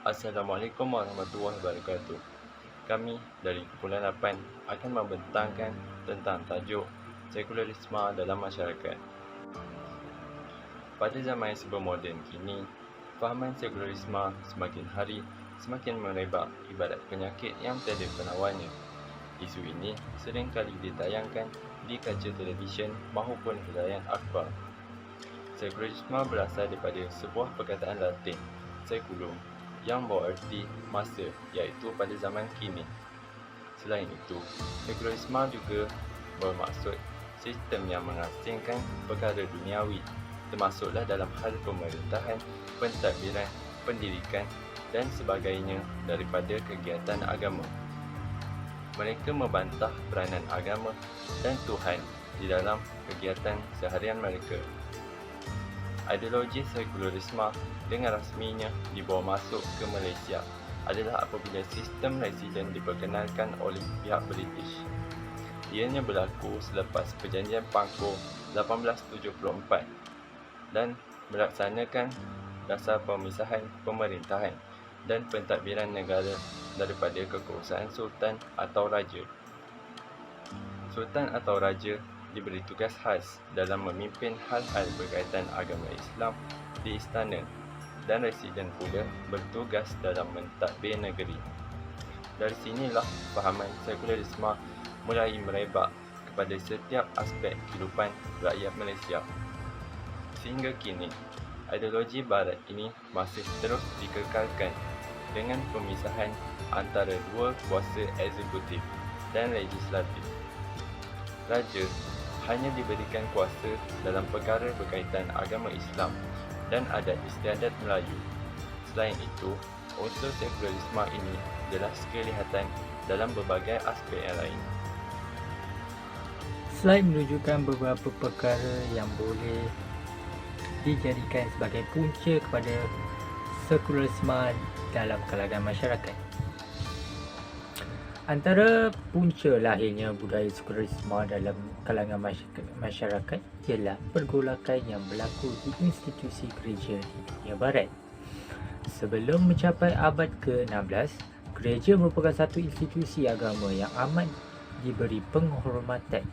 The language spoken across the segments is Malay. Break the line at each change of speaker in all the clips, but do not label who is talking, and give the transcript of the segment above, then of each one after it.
Assalamualaikum warahmatullahi wabarakatuh. Kami dari Kumpulan 8 akan membentangkan tentang tajuk sekularisme dalam masyarakat. Pada zaman yang serba moden kini, fahaman sekularisme semakin hari semakin merebak ibarat penyakit yang tiada penawalnya. Isu ini sering kali ditayangkan di kaca televisyen maupun huraian akhbar. Sekularisme berasal daripada sebuah perkataan Latin, seculum, yang bererti masa, iaitu pada zaman kini. Selain itu, sekularisme juga bermaksud sistem yang mengasingkan perkara duniawi, termasuklah dalam hal pemerintahan, pentadbiran, pendidikan dan sebagainya daripada kegiatan agama. Mereka membantah peranan agama dan Tuhan di dalam kegiatan seharian mereka. Ideologi sekularisme dengan rasminya dibawa masuk ke Malaysia adalah apabila sistem residen diperkenalkan oleh pihak British. Ianya berlaku selepas Perjanjian Pangkor 1874 dan melaksanakan dasar pemisahan pemerintahan dan pentadbiran negara daripada kekuasaan Sultan atau Raja. Sultan atau Raja diberi tugas khas dalam memimpin hal-hal berkaitan agama Islam di istana dan residen pula bertugas dalam mentadbir negeri. Dari sinilah fahaman sekularisme mulai merebak kepada setiap aspek kehidupan rakyat Malaysia. Sehingga kini, ideologi barat ini masih terus dikekalkan dengan pemisahan antara dua kuasa eksekutif dan legislatif. Raja hanya diberikan kuasa dalam perkara berkaitan agama Islam dan adat istiadat Melayu. Selain itu, unsur sekularisme ini jelas kelihatan dalam berbagai aspek yang lain.
Slide menunjukkan beberapa perkara yang boleh dijadikan sebagai punca kepada sekularisme dalam kalangan masyarakat. Antara punca lahirnya budaya sekularisme dalam kalangan masyarakat ialah pergolakan yang berlaku di institusi gereja di dunia barat. Sebelum mencapai abad ke-16, gereja merupakan satu institusi agama yang amat diberi penghormatan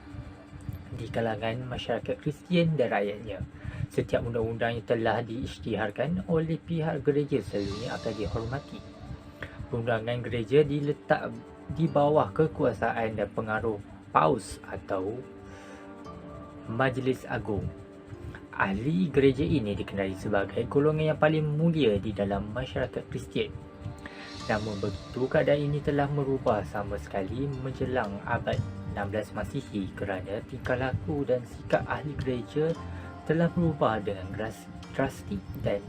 di kalangan masyarakat Kristian dan rakyatnya. Setiap undang-undang yang telah diisytiharkan oleh pihak gereja selalunya akan dihormati. Perundangan gereja diletak di bawah kekuasaan dan pengaruh paus atau majlis agung. Ahli gereja ini dikenali sebagai golongan yang paling mulia di dalam masyarakat Kristian. Namun begitu, keadaan ini telah merubah sama sekali menjelang abad 16 Masihi kerana tingkah laku dan sikap ahli gereja telah berubah dengan drastik dan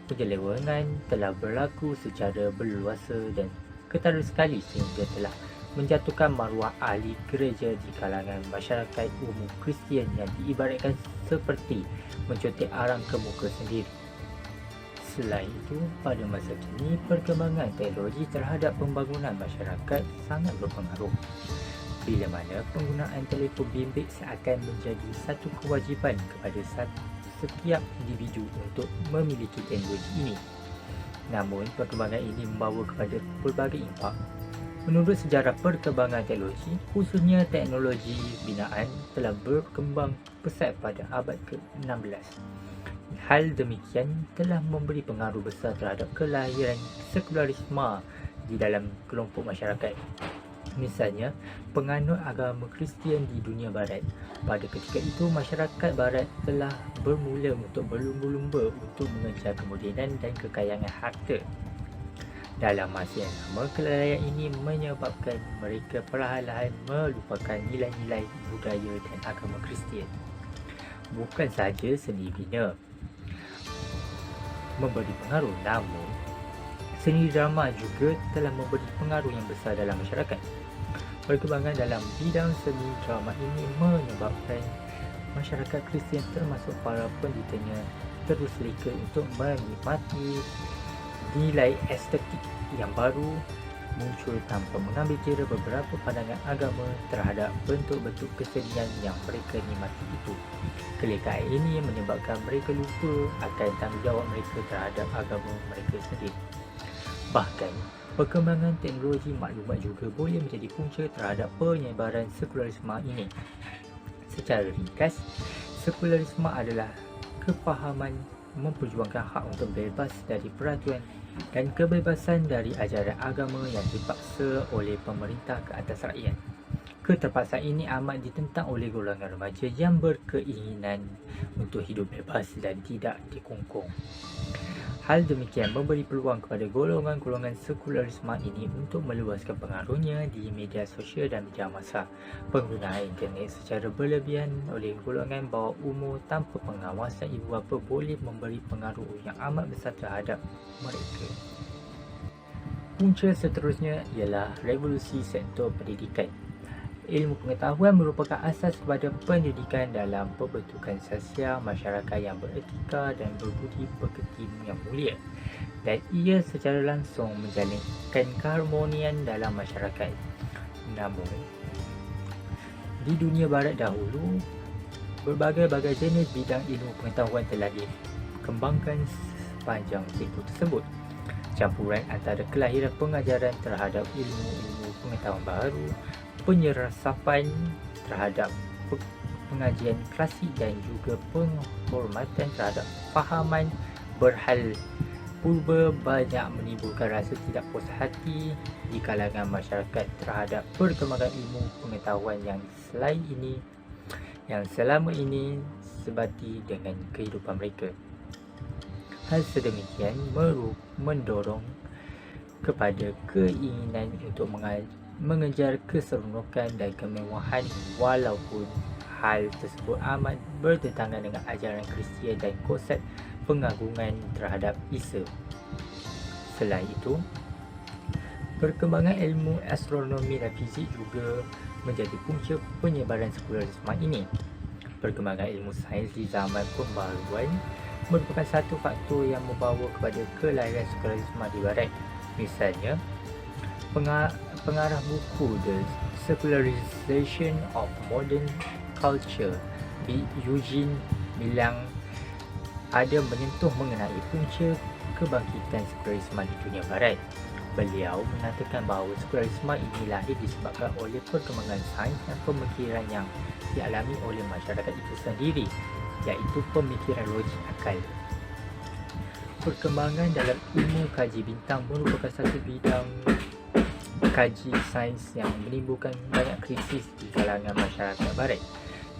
penyelewengan telah berlaku secara berluasa dan ketara sekali sehingga telah menjatuhkan maruah ahli gereja di kalangan masyarakat umum Kristian yang diibaratkan seperti mencotek arang ke muka sendiri. Selain itu, pada masa kini, perkembangan teknologi terhadap pembangunan masyarakat sangat berpengaruh. Bila mana penggunaan telefon bimbit seakan menjadi satu kewajipan kepada setiap individu untuk memiliki teknologi ini. Namun, perkembangan ini membawa kepada pelbagai impak. Menurut sejarah perkembangan teknologi, khususnya teknologi binaan telah berkembang pesat pada abad ke-16. Hal demikian telah memberi pengaruh besar terhadap kelahiran sekularisme di dalam kelompok masyarakat. Misalnya, penganut agama Kristian di dunia barat. Pada ketika itu, masyarakat barat telah bermula untuk berlumba-lumba untuk mengejar kemodenan dan kekayaan harta. Dalam masa yang sama, kelalaian ini menyebabkan mereka perlahan-lahan melupakan nilai-nilai budaya dan agama Kristian. Bukan sahaja seni bina memberi pengaruh, namun seni drama juga telah memberi pengaruh yang besar dalam masyarakat. Perkembangan dalam bidang seni drama ini menyebabkan masyarakat Kristian termasuk para pendetanya terus seleka untuk menikmati nilai estetik yang baru muncul tanpa mengambil kira beberapa pandangan agama terhadap bentuk-bentuk kesenian yang mereka nikmati itu. Kelekaan ini menyebabkan mereka lupa akan tanggungjawab mereka terhadap agama mereka sendiri. Bahkan, perkembangan teknologi maklumat juga boleh menjadi punca terhadap penyebaran sekularisme ini. Secara ringkas, sekularisme adalah kefahaman memperjuangkan hak untuk bebas dari peraturan dan kebebasan dari ajaran agama yang dipaksa oleh pemerintah ke atas rakyat. Keterpaksaan ini amat ditentang oleh golongan remaja yang berkeinginan untuk hidup bebas dan tidak dikungkung. Hal demikian memberi peluang kepada golongan-golongan sekularisme ini untuk meluaskan pengaruhnya di media sosial dan media massa. Penggunaan internet secara berlebihan oleh golongan bawah umur tanpa pengawasan ibu bapa boleh memberi pengaruh yang amat besar terhadap mereka. Punca seterusnya ialah revolusi sektor pendidikan. Ilmu pengetahuan merupakan asas kepada pendidikan dalam pembentukan sosial masyarakat yang beretika dan berbudi pekerti yang mulia, dan ia secara langsung menjalinkan keharmonian dalam masyarakat. Namun, di dunia barat dahulu, berbagai-bagai jenis bidang ilmu pengetahuan telah dikembangkan sepanjang cikgu tersebut. Campuran antara kelahiran pengajaran terhadap ilmu-ilmu pengetahuan baru, penyerasapan terhadap pengajian klasik dan juga penghormatan terhadap fahaman berhal purba banyak menimbulkan rasa tidak puas hati di kalangan masyarakat terhadap perkembangan ilmu pengetahuan yang selama ini sebati dengan kehidupan mereka. Hal sedemikian mendorong kepada keinginan untuk mengejar keseronokan dan kemewahan, walaupun hal tersebut amat bertentangan dengan ajaran Kristian dan konsep pengagungan terhadap Isa. Selain itu, perkembangan ilmu astronomi dan fizik juga menjadi punca penyebaran sekularisme ini. Perkembangan ilmu sains di zaman pembaruan merupakan satu faktor yang membawa kepada kelahiran sekularisme di barat. Misalnya, pengarah buku The Secularization of Modern Culture, Eugene Millang, ada menyentuh mengenai punca kebangkitan sekularisme di dunia barat. Beliau mengatakan bahawa sekularisme ini lahir disebabkan oleh perkembangan sains dan pemikiran yang dialami oleh masyarakat itu sendiri, iaitu pemikiran logik akal. Perkembangan dalam ilmu kaji bintang merupakan satu bidang kaji sains yang menimbulkan banyak krisis di kalangan masyarakat barat.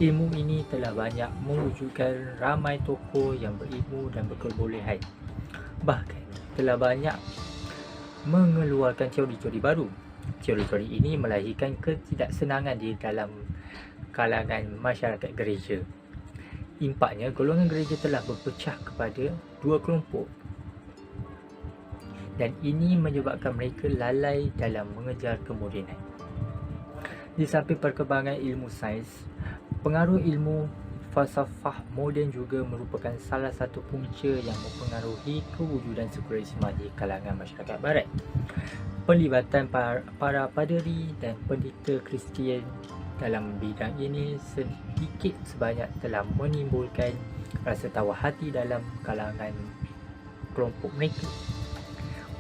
Ilmu ini telah banyak mewujudkan ramai tokoh yang berilmu dan berkebolehan. Bahkan telah banyak mengeluarkan teori-teori baru. Teori-teori ini melahirkan ketidaksenangan di dalam kalangan masyarakat gereja. Impaknya, golongan gereja telah berpecah kepada dua kelompok, dan ini menyebabkan mereka lalai dalam mengejar kemodenan. Di samping perkembangan ilmu sains, pengaruh ilmu falsafah moden juga merupakan salah satu punca yang mempengaruhi kewujudan sekularisme di kalangan masyarakat barat. Pelibatan para paderi dan pendeta Kristian dalam bidang ini sedikit sebanyak telah menimbulkan rasa tawar hati dalam kalangan kelompok mereka.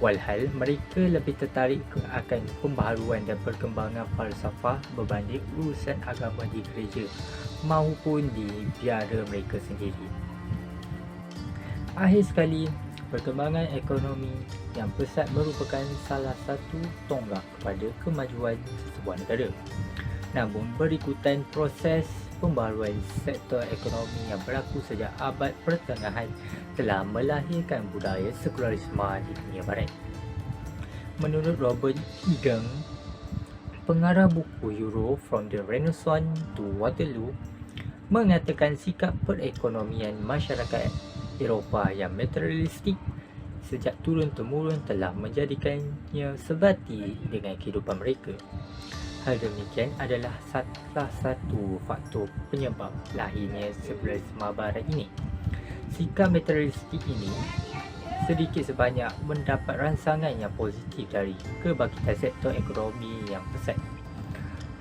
Walhal mereka lebih tertarik akan pembaharuan dan perkembangan falsafah berbanding urusan agama di gereja maupun di biara mereka sendiri. Akhir sekali, perkembangan ekonomi yang pesat merupakan salah satu tonggak kepada kemajuan sebuah negara. Namun, berikutan proses pembaharuan sektor ekonomi yang berlaku sejak abad pertengahan telah melahirkan budaya sekularisme di dunia barat. Menurut Robert Egan, pengarah buku Euro From the Renaissance to Waterloo, mengatakan sikap perekonomian masyarakat Eropah yang materialistik sejak turun-temurun telah menjadikannya sebati dengan kehidupan mereka. Hal demikian adalah salah satu faktor penyebab lahirnya sekularisme barat ini. Sikap materialistik ini sedikit sebanyak mendapat rangsangan yang positif dari kebangkitan sektor ekonomi yang pesat.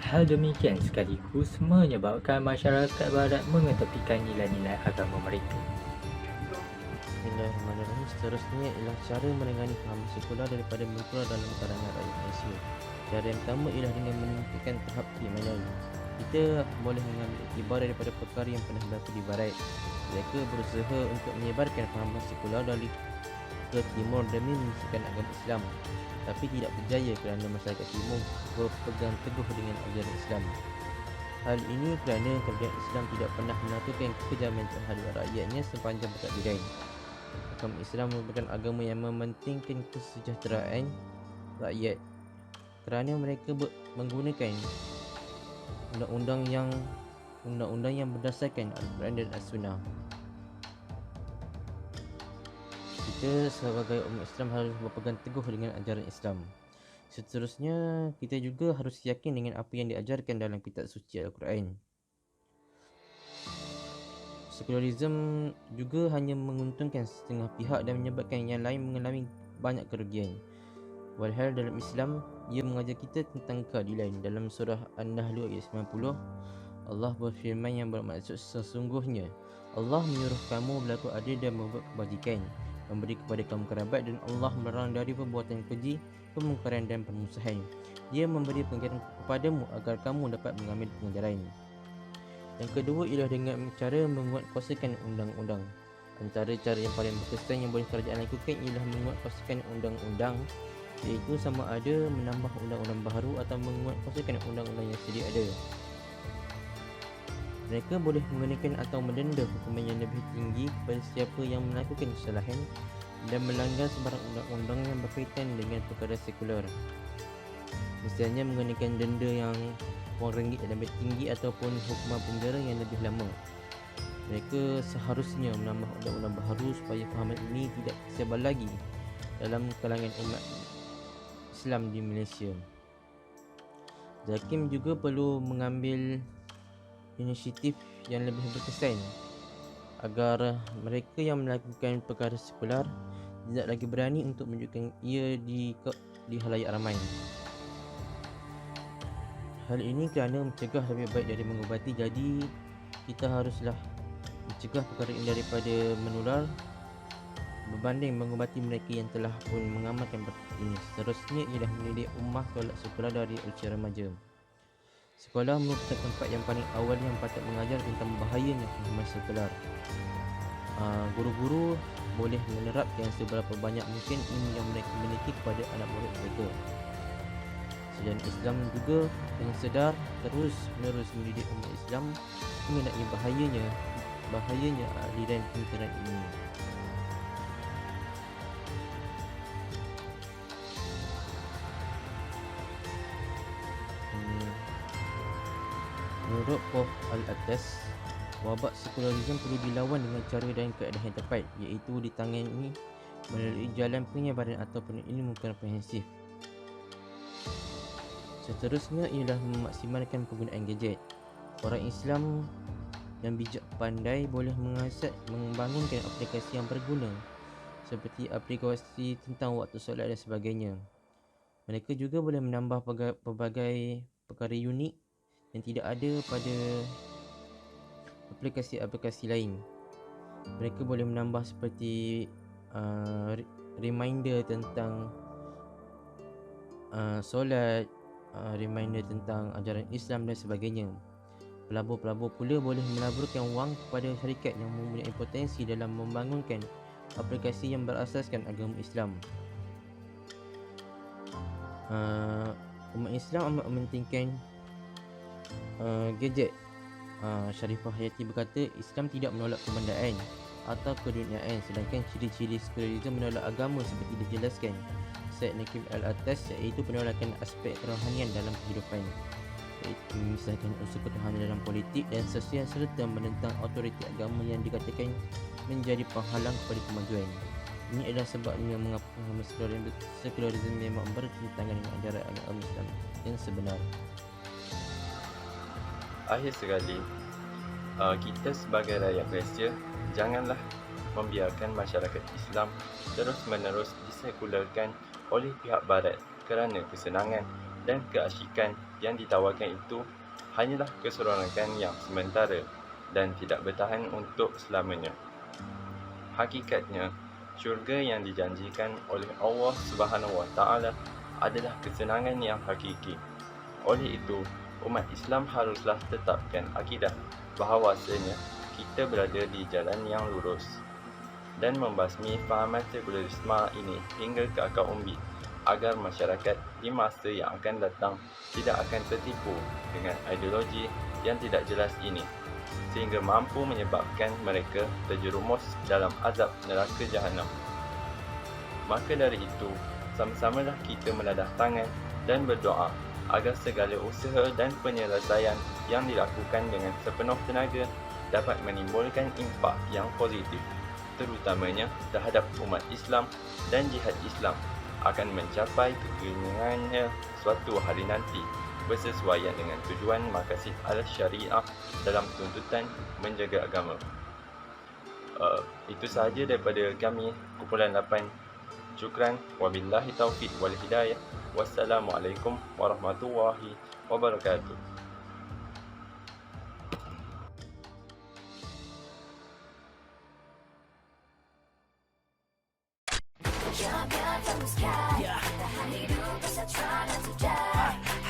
Hal demikian sekaligus menyebabkan masyarakat barat mengetepikan nilai-nilai agama mereka.
Bismillahirrahmanirrahim. Seterusnya ialah cara menangani fahaman sekular daripada mengikuti dalam kalangan rakyat Malaysia. Cara yang pertama ialah dengan meningkatkan tahap keimanan. Kita boleh mengambil iktibar daripada perkara yang pernah berlaku di Barat. Mereka berusaha untuk menyebarkan fahaman sekular dari ke timur demi menyucikan agama Islam, tapi tidak berjaya kerana masyarakat timur berpegang teguh dengan ajaran Islam. Hal ini kerana kerajaan Islam tidak pernah melakukan kekejaman terhadap rakyatnya sepanjang bertakbiran. Agama Islam merupakan agama yang mementingkan kesejahteraan rakyat kerana mereka menggunakan undang-undang yang berdasarkan Al-Quran dan As-Sunnah. Kita sebagai umat Islam harus berpegang teguh dengan ajaran Islam. Seterusnya, kita juga harus yakin dengan apa yang diajarkan dalam kitab suci Al-Quran. Sekularisme juga hanya menguntungkan setengah pihak dan menyebabkan yang lain mengalami banyak kerugian. Walhal dalam Islam, ia mengajar kita tentang keadilan. Dalam surah An-Nahl ayat 90, Allah berfirman yang bermaksud sesungguhnya Allah menyuruh kamu berlaku adil dan membuat kebajikan, memberi kepada kaum kerabat, dan Allah melarang dari perbuatan keji, kemungkaran dan permusuhan. Dia memberi pengajaran kepadamu agar kamu dapat mengambil pengajaran. Yang kedua ialah dengan cara menguatkuasakan undang-undang. Antara cara yang paling berkesan yang boleh kerajaan lakukan ialah menguatkuasakan undang-undang, iaitu sama ada menambah undang-undang baru atau menguatkuasakan undang-undang yang sedia ada. Mereka boleh menggunakan atau mendenda hukuman yang lebih tinggi kepada siapa yang melakukan kesalahan dan melanggar sebarang undang-undang yang berkaitan dengan perkara sekular. Misalnya menggunakan denda yang RM1 yang lebih tinggi ataupun hukuman penjara yang lebih lama. Mereka seharusnya menambah undang-undang baru supaya fahaman ini tidak tersebar lagi dalam kalangan umat Islam di Malaysia. JAKIM juga perlu mengambil inisiatif yang lebih berkesan agar mereka yang melakukan perkara sekular tidak lagi berani untuk menunjukkan ia di halayak ramai. Hal ini kerana mencegah lebih baik dari mengubati. Jadi kita haruslah mencegah perkara ini daripada menular berbanding mengubati mereka yang telah pun mengamalkan perkara ini. Seterusnya ialah mendidik ummah tolak sekular dari usia remaja. Sekolah merupakan tempat yang paling awal yang patut mengajar tentang bahayanya fahaman sekular. Guru-guru boleh menerapkan seberapa banyak mungkin ilmu yang mereka miliki kepada anak murid mereka. Selain Islam juga dengan sedar terus menerus mendidik umat Islam mengenai bahayanya aliran pemikiran ini. Menurut Prof. Al-Attas, wabak sekularisme perlu dilawan dengan cara dan keadaan yang tepat, iaitu ditangani melalui jalan penyebaran ataupun ilmu komprehensif. Seterusnya ialah memaksimalkan penggunaan gadget. Orang Islam yang bijak pandai boleh membangunkan aplikasi yang berguna seperti aplikasi tentang waktu solat dan sebagainya. Mereka juga boleh menambah pelbagai perkara unik yang tidak ada pada aplikasi-aplikasi lain. Mereka boleh menambah seperti reminder tentang solat, reminder tentang ajaran Islam dan sebagainya. Pelabur-pelabur pula boleh melaburkan wang kepada syarikat yang mempunyai potensi dalam membangunkan aplikasi yang berasaskan agama Islam. Umat Islam amat mementingkan gadget. Sharifah Hayati berkata, Islam tidak menolak kebendaan atau keduniaan, sedangkan ciri-ciri sekularisme menolak agama seperti dijelaskan Syed Naqib Al-Attas, iaitu penolakan aspek kerohanian dalam kehidupan, iaitu memisahkan unsur ketuhanan dalam politik dan sosial serta menentang autoriti agama yang dikatakan menjadi penghalang kepada kemajuan. Ini adalah sebabnya mengapa sekularisme memang bertentangan dengan ajaran agama Islam yang sebenar.
Akhir sekali, kita sebagai rakyat Malaysia janganlah membiarkan masyarakat Islam terus-menerus disekularkan oleh pihak barat kerana kesenangan dan keasyikan yang ditawarkan itu hanyalah keseronokan yang sementara dan tidak bertahan untuk selamanya. Hakikatnya, Syurga yang dijanjikan oleh Allah Subhanahu Wa Taala adalah kesenangan yang hakiki. Oleh itu, umat Islam haruslah tetapkan akidah bahawasanya kita berada di jalan yang lurus dan membasmi fahaman sekularisme ini hingga ke akar umbi agar masyarakat di masa yang akan datang tidak akan tertipu dengan ideologi yang tidak jelas ini sehingga mampu menyebabkan mereka terjerumus dalam azab neraka jahanam. Maka dari itu, sama-samalah kita menadah tangan dan berdoa agar segala usaha dan penyelesaian yang dilakukan dengan sepenuh tenaga dapat menimbulkan impak yang positif, terutamanya terhadap umat Islam dan jihad Islam akan mencapai kegemilangannya suatu hari nanti bersesuaian dengan tujuan maqasid al-syariah dalam tuntutan menjaga agama. Itu sahaja daripada kami, kumpulan 8. Syukran, wabillahi taufiq wal hidayah. Wassalamualaikum warahmatullahi wabarakatuh.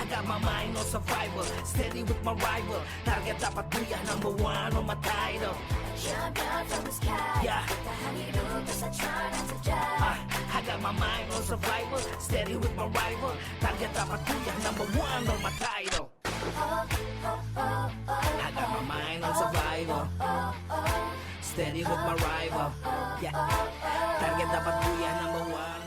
I got my mind on survival, steady with my rival. Target dapat buyah, number one on my title. Champion from the sky. Yeah. I got my mind on survival, steady with my rival. Target dapat buyah, number one on my title. I got my mind on survival, steady with my rival. Yeah. Target dapat buyah, number one.